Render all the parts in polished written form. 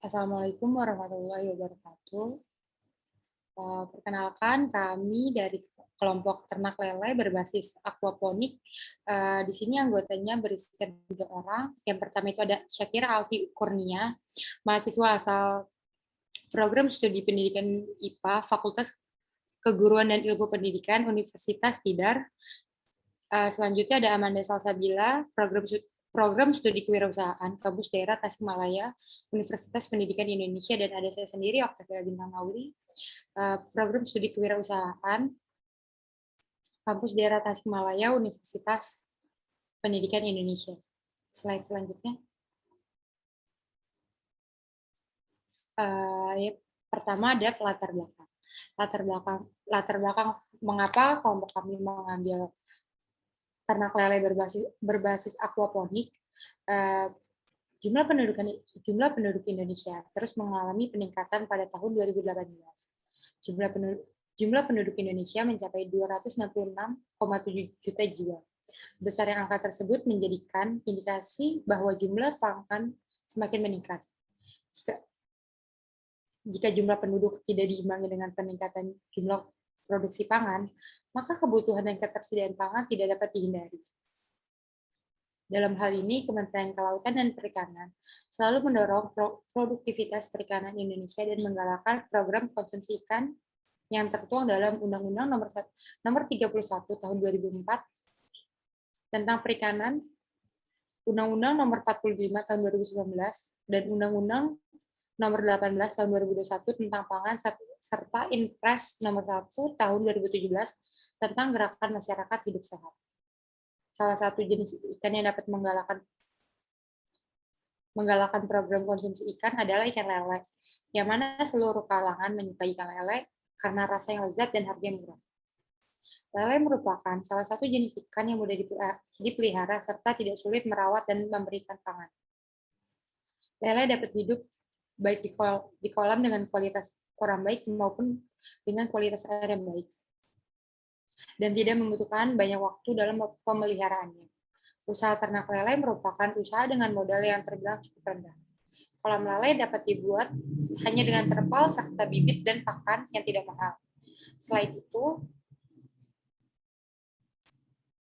Assalamualaikum warahmatullahi wabarakatuh. Perkenalkan, kami dari kelompok ternak lele berbasis aquaponik. Di sini anggotanya berisikan 3 orang. Yang pertama itu ada Syakira Alfi Kurnia, mahasiswa asal program studi pendidikan IPA, Fakultas Keguruan dan Ilmu Pendidikan, Universitas Tidar. Selanjutnya ada Amanda Salsabila, program studi kewirausahaan, kampus daerah Tasikmalaya, Universitas Pendidikan Indonesia, dan ada saya sendiri, Octavia Bintang Mauli, program studi kewirausahaan, kampus daerah Tasikmalaya, Universitas Pendidikan Indonesia. Slide selanjutnya. Pertama ada latar belakang. Latar belakang mengapa kelompok kami mengambil ternak lele berbasis aquaponik. Jumlah penduduk Indonesia terus mengalami peningkatan pada tahun 2018. Jumlah penduduk Indonesia mencapai 266,7 juta jiwa. Besarnya angka tersebut menjadikan indikasi bahwa jumlah pangan semakin meningkat. Jika jumlah penduduk tidak diimbangi dengan peningkatan jumlah produksi pangan, maka kebutuhan dan ketersediaan pangan tidak dapat dihindari. Dalam hal ini, Kementerian Kelautan dan Perikanan selalu mendorong produktivitas perikanan Indonesia dan menggalakkan program konsumsi ikan yang tertuang dalam Undang-Undang Nomor 31 Tahun 2004 tentang Perikanan, Undang-Undang Nomor 45 Tahun 2019, dan Undang-Undang Nomor 18 Tahun 2021 tentang Pangan, serta Inpres Nomor 1 Tahun 2017 tentang Gerakan Masyarakat Hidup Sehat. Salah satu jenis ikan yang dapat menggalakkan program konsumsi ikan adalah ikan lele, yang mana seluruh kalangan menyukai ikan lele karena rasa yang lezat dan harganya murah. Lele merupakan salah satu jenis ikan yang mudah dipelihara serta tidak sulit merawat dan memberikan pangan. Lele dapat hidup baik di kolam dengan kualitas kolam baik maupun dengan kualitas air yang baik, dan tidak membutuhkan banyak waktu dalam pemeliharaannya. Usaha ternak lele merupakan usaha dengan modal yang terbilang cukup rendah. Kolam lele dapat dibuat hanya dengan terpal serta bibit dan pakan yang tidak mahal. Selain itu,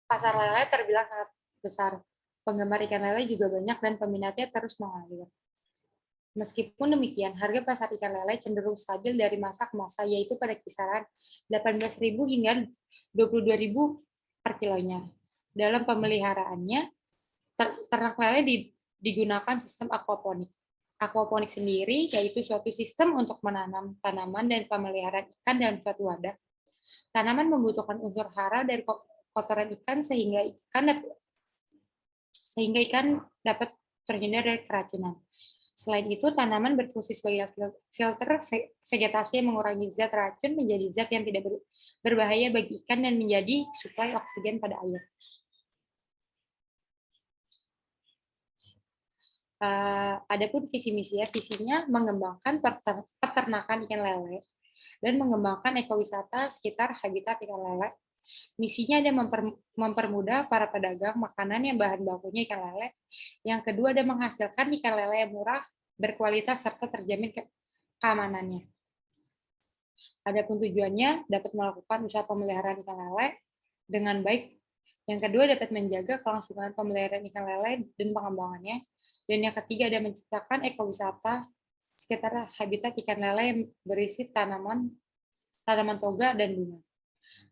pasar lele terbilang sangat besar. Penggemar ikan lele juga banyak dan peminatnya terus mengalir. Meskipun demikian, harga pasar ikan lele cenderung stabil dari masa ke masa, yaitu pada kisaran 18.000 hingga 22.000 per kilonya. Dalam pemeliharaannya, ternak lele digunakan sistem aquaponik. Aquaponik sendiri yaitu suatu sistem untuk menanam tanaman dan pemeliharaan ikan dalam suatu wadah. Tanaman membutuhkan unsur hara dari kotoran ikan sehingga ikan dapat terhindar dari keracunan. Selain itu, tanaman berfungsi sebagai filter vegetasi yang mengurangi zat racun menjadi zat yang tidak berbahaya bagi ikan dan menjadi suplai oksigen pada air. Adapun visi misinya, visinya mengembangkan peternakan ikan lele dan mengembangkan ekowisata sekitar habitat ikan lele. Misinya ada mempermudah para pedagang makanan yang bahan bakunya ikan lele. Yang kedua ada menghasilkan ikan lele yang murah, berkualitas, serta terjamin keamanannya. Adapun tujuannya dapat melakukan usaha pemeliharaan ikan lele dengan baik. Yang kedua dapat menjaga kelangsungan pemeliharaan ikan lele dan pengembangannya. Dan yang ketiga ada menciptakan ekowisata sekitar habitat ikan lele yang berisi tanaman toga dan bunga.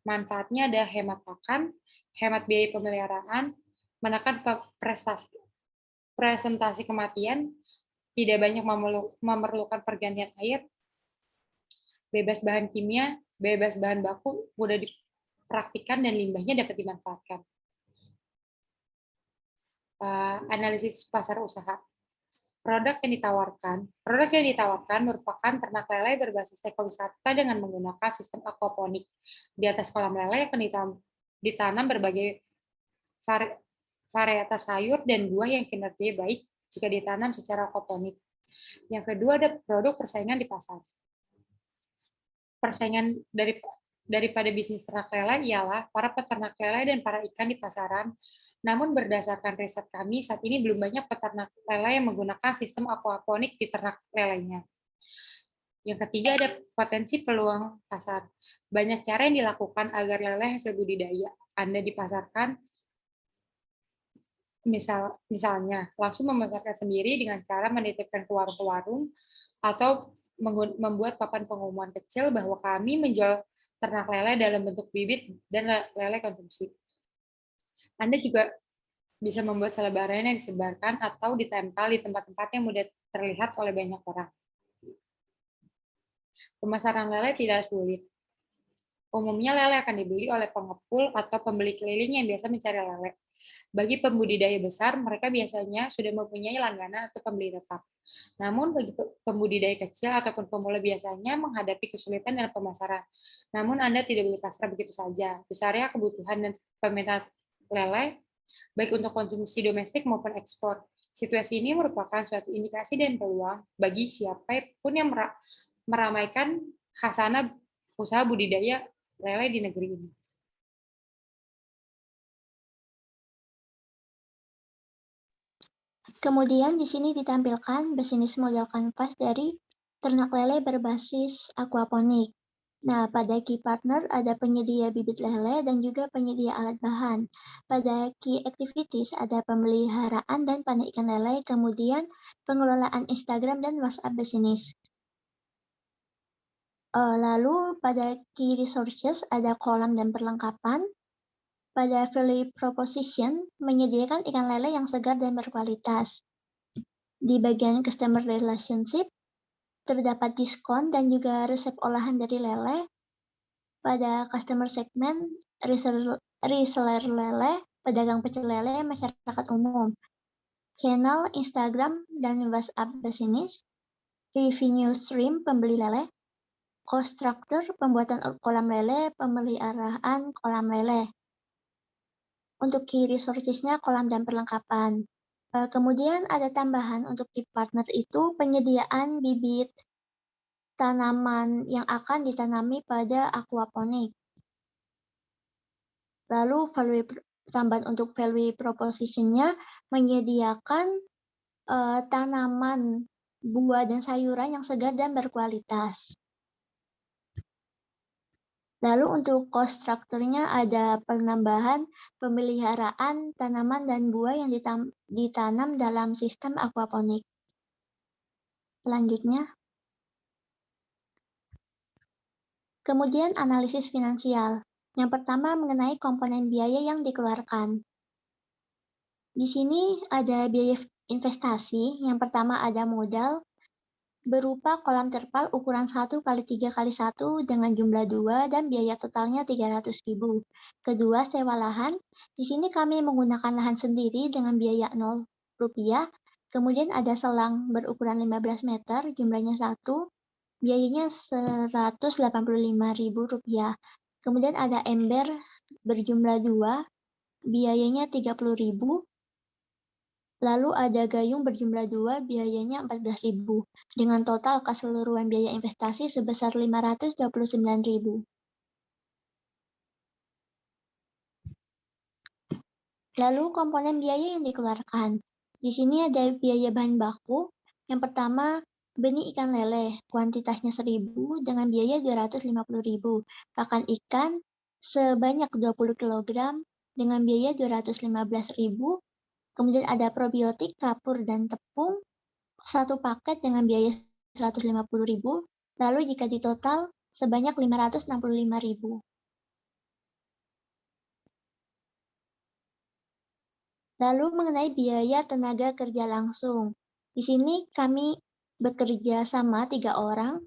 Manfaatnya ada hemat pakan, hemat biaya pemeliharaan, menekan presentasi kematian, tidak banyak memerlukan pergantian air, bebas bahan kimia, bebas bahan baku, mudah dipraktikkan, dan limbahnya dapat dimanfaatkan. Analisis pasar usaha. Produk yang ditawarkan merupakan ternak lele berbasis ekowisata dengan menggunakan sistem aquaponik. Di atas kolam lele akan ditanam berbagai varietas sayur dan buah yang kinerjanya baik jika ditanam secara aquaponik. Yang kedua ada produk persaingan di pasar. daripada bisnis ternak lele ialah para peternak lele dan para ikan di pasaran. Namun berdasarkan riset kami, saat ini belum banyak peternak lele yang menggunakan sistem aquaponik di ternak lelenya. Yang ketiga ada potensi peluang pasar. Banyak cara yang dilakukan agar lele hasil budidaya Anda dipasarkan, misalnya langsung memasarkan sendiri dengan cara menitipkan ke warung-warung atau membuat papan pengumuman kecil bahwa kami menjual ternak lele dalam bentuk bibit dan lele konsumsi. Anda juga bisa membuat selebaran yang disebarkan atau ditempel di tempat-tempat yang mudah terlihat oleh banyak orang. Pemasaran lele tidak sulit. Umumnya lele akan dibeli oleh pengepul atau pembeli keliling yang biasa mencari lele. Bagi pembudidaya besar, mereka biasanya sudah mempunyai langganan atau pembeli tetap. Namun bagi pembudidaya kecil ataupun pemula biasanya menghadapi kesulitan dalam pemasaran. Namun Anda tidak boleh pasrah begitu saja. Besarnya kebutuhan dan permintaan lele, baik untuk konsumsi domestik maupun ekspor. Situasi ini merupakan suatu indikasi dan peluang bagi siapapun yang meramaikan khasanah usaha budidaya lele di negeri ini. Kemudian di sini ditampilkan bisnis model kanvas dari ternak lele berbasis aquaponik. Nah, pada key partner ada penyedia bibit lele dan juga penyedia alat bahan. Pada key activities ada pemeliharaan dan panen ikan lele, kemudian pengelolaan Instagram dan WhatsApp bisnis. Lalu pada key resources ada kolam dan perlengkapan. Pada value proposition, menyediakan ikan lele yang segar dan berkualitas. Di bagian customer relationship, terdapat diskon dan juga resep olahan dari lele. Pada customer segment, reseller lele, pedagang pecel lele, masyarakat umum. Channel Instagram dan WhatsApp bisnis. Revenue stream, pembeli lele. Cost structure, pembuatan kolam lele, pemeliharaan kolam lele. Untuk key resources-nya kolam dan perlengkapan. Kemudian ada tambahan untuk key partner itu penyediaan bibit tanaman yang akan ditanami pada aquaponik. Lalu tambahan untuk value proposition-nya menyediakan tanaman buah dan sayuran yang segar dan berkualitas. Lalu untuk cost structure-nya ada penambahan pemeliharaan tanaman dan buah yang ditanam dalam sistem aquaponik. Selanjutnya, kemudian analisis finansial. Yang pertama mengenai komponen biaya yang dikeluarkan. Di sini ada biaya investasi. Yang pertama ada modal, berupa kolam terpal ukuran 1x3x1 dengan jumlah 2 dan biaya totalnya 300.000. Kedua, sewa lahan. Di sini kami menggunakan lahan sendiri dengan biaya 0 rupiah. Kemudian ada selang berukuran 15 meter, jumlahnya 1, biayanya 185.000 rupiah. Kemudian ada ember berjumlah 2, biayanya 30.000. Lalu ada gayung berjumlah 2, biayanya 14.000, dengan total keseluruhan biaya investasi sebesar 529.000. Lalu komponen biaya yang dikeluarkan. Di sini ada biaya bahan baku. Yang pertama, benih ikan lele, kuantitasnya 1.000 dengan biaya 250.000. Pakan ikan sebanyak 20 kg dengan biaya 215.000. Kemudian ada probiotik, kapur, dan tepung, 1 paket dengan biaya 150.000. Lalu jika ditotal sebanyak 565.000. Lalu mengenai biaya tenaga kerja langsung. Di sini kami bekerja sama 3 orang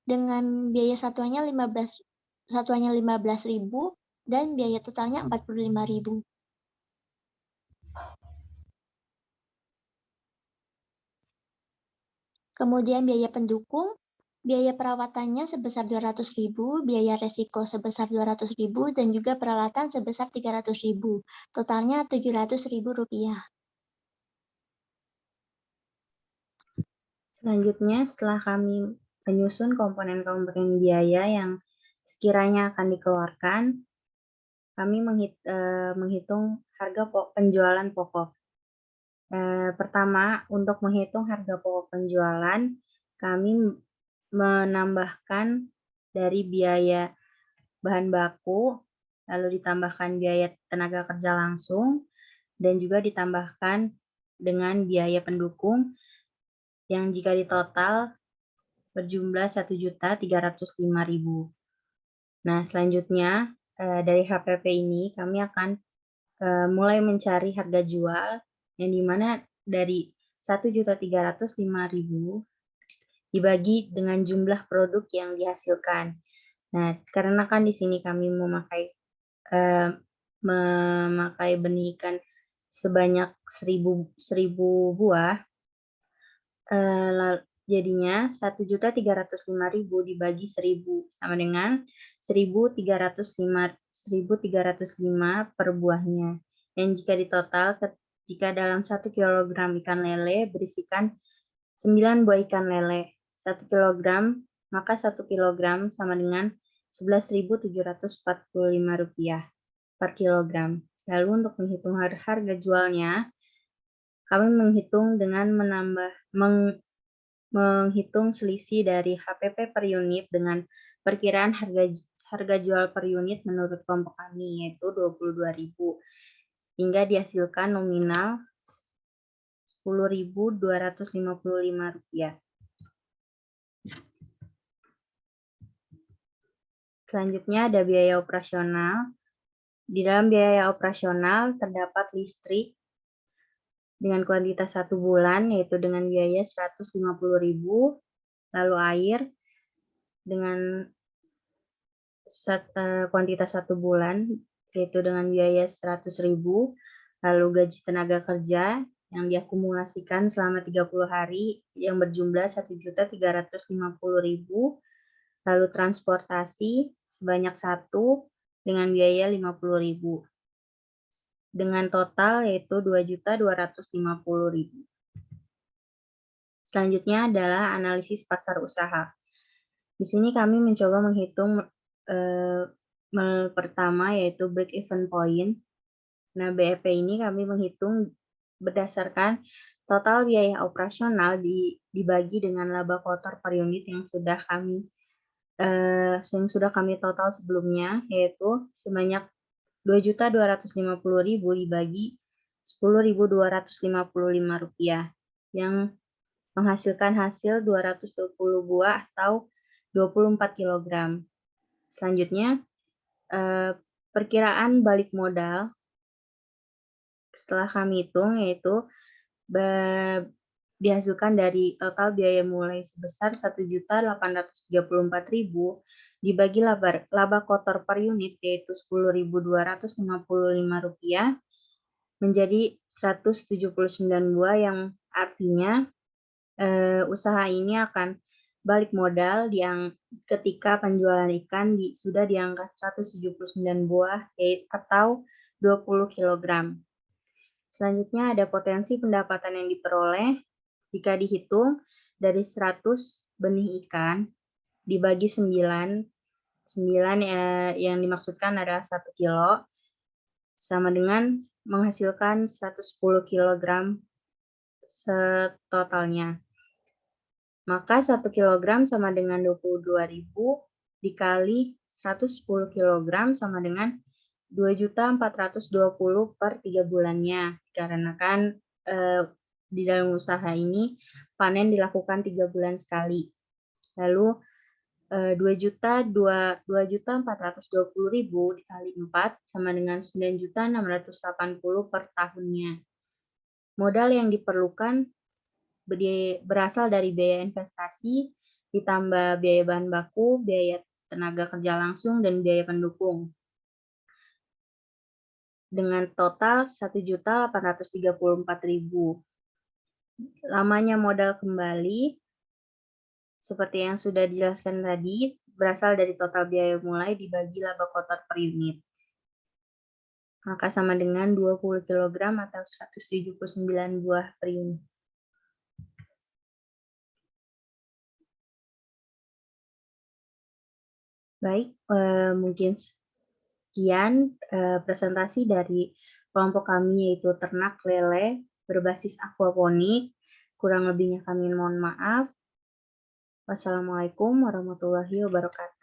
dengan biaya satuannya 15.000 dan biaya totalnya 45.000. Kemudian biaya pendukung, biaya perawatannya sebesar 200.000, biaya resiko sebesar 200.000, dan juga peralatan sebesar 300.000. Totalnya 700.000 rupiah. Selanjutnya, setelah kami menyusun komponen-komponen biaya yang sekiranya akan dikeluarkan, kami menghitung harga penjualan pokok. Pertama, untuk menghitung harga pokok penjualan, kami menambahkan dari biaya bahan baku, lalu ditambahkan biaya tenaga kerja langsung, dan juga ditambahkan dengan biaya pendukung yang jika ditotal berjumlah Rp1.305.000. Nah, selanjutnya dari HPP ini kami akan mulai mencari harga jual yang dimana dari Rp1.305.000 dibagi dengan jumlah produk yang dihasilkan. Nah, karena kan di sini kami memakai benih ikan sebanyak 1.000 buah, jadinya Rp1.305.000 dibagi 1.000 sama dengan 1.305 per buahnya. Dan jika ditotal, jika dalam 1 kg ikan lele berisikan 9 buah ikan lele 1 kg, maka 1 kg sama dengan Rp11.745 per kilogram. Lalu untuk menghitung harga jualnya, kami menghitung dengan menghitung selisih dari HPP per unit dengan perkiraan harga jual per unit menurut kelompok kami, yaitu Rp22.000, hingga dihasilkan nominal Rp10.255. Selanjutnya ada biaya operasional. Di dalam biaya operasional terdapat listrik dengan kuantitas 1 bulan, yaitu dengan biaya Rp150.000, lalu air dengan kuantitas 1 bulan, yaitu dengan biaya Rp100.000, lalu gaji tenaga kerja yang diakumulasikan selama 30 hari yang berjumlah Rp1.350.000, lalu transportasi sebanyak 1 dengan biaya Rp50.000. Dengan total yaitu Rp2.250.000. Selanjutnya adalah analisis pasar usaha. Di sini kami mencoba menghitung pertama yaitu break even point. Nah, BEP ini kami menghitung berdasarkan total biaya operasional dibagi dengan laba kotor per unit yang sudah kami total sebelumnya, yaitu sebanyak Rp2.250.000 dibagi Rp10.255 yang menghasilkan hasil 220 buah atau 24 kg. Selanjutnya, perkiraan balik modal setelah kami hitung yaitu dihasilkan dari total biaya mulai sebesar Rp1.834.000 dibagi laba kotor per unit yaitu Rp10.255 menjadi 179 buah, yang artinya usaha ini akan balik modal yang ketika penjualan ikan sudah di angka 179 buah atau 20 kg. Selanjutnya ada potensi pendapatan yang diperoleh jika dihitung dari 100 benih ikan dibagi 9 yang dimaksudkan adalah 1 kilo sama dengan menghasilkan 110 kg setotalnya. Maka 1 kg sama dengan 22.000 dikali 110 kg sama dengan 2.420 per 3 bulannya. Dikarenakan di dalam usaha ini panen dilakukan 3 bulan sekali. Lalu 2.420.000 dikali 4 sama dengan 9.680 per tahunnya. Modal yang diperlukan berasal dari biaya investasi, ditambah biaya bahan baku, biaya tenaga kerja langsung, dan biaya pendukung. Dengan total Rp1.834.000. Lamanya modal kembali, seperti yang sudah dijelaskan tadi, berasal dari total biaya mulai dibagi laba kotor per unit. Maka sama dengan 20 kg atau 179 buah per unit. Baik, mungkin sekian presentasi dari kelompok kami, yaitu ternak lele berbasis aquaponik. Kurang lebihnya kami mohon maaf. Wassalamualaikum warahmatullahi wabarakatuh.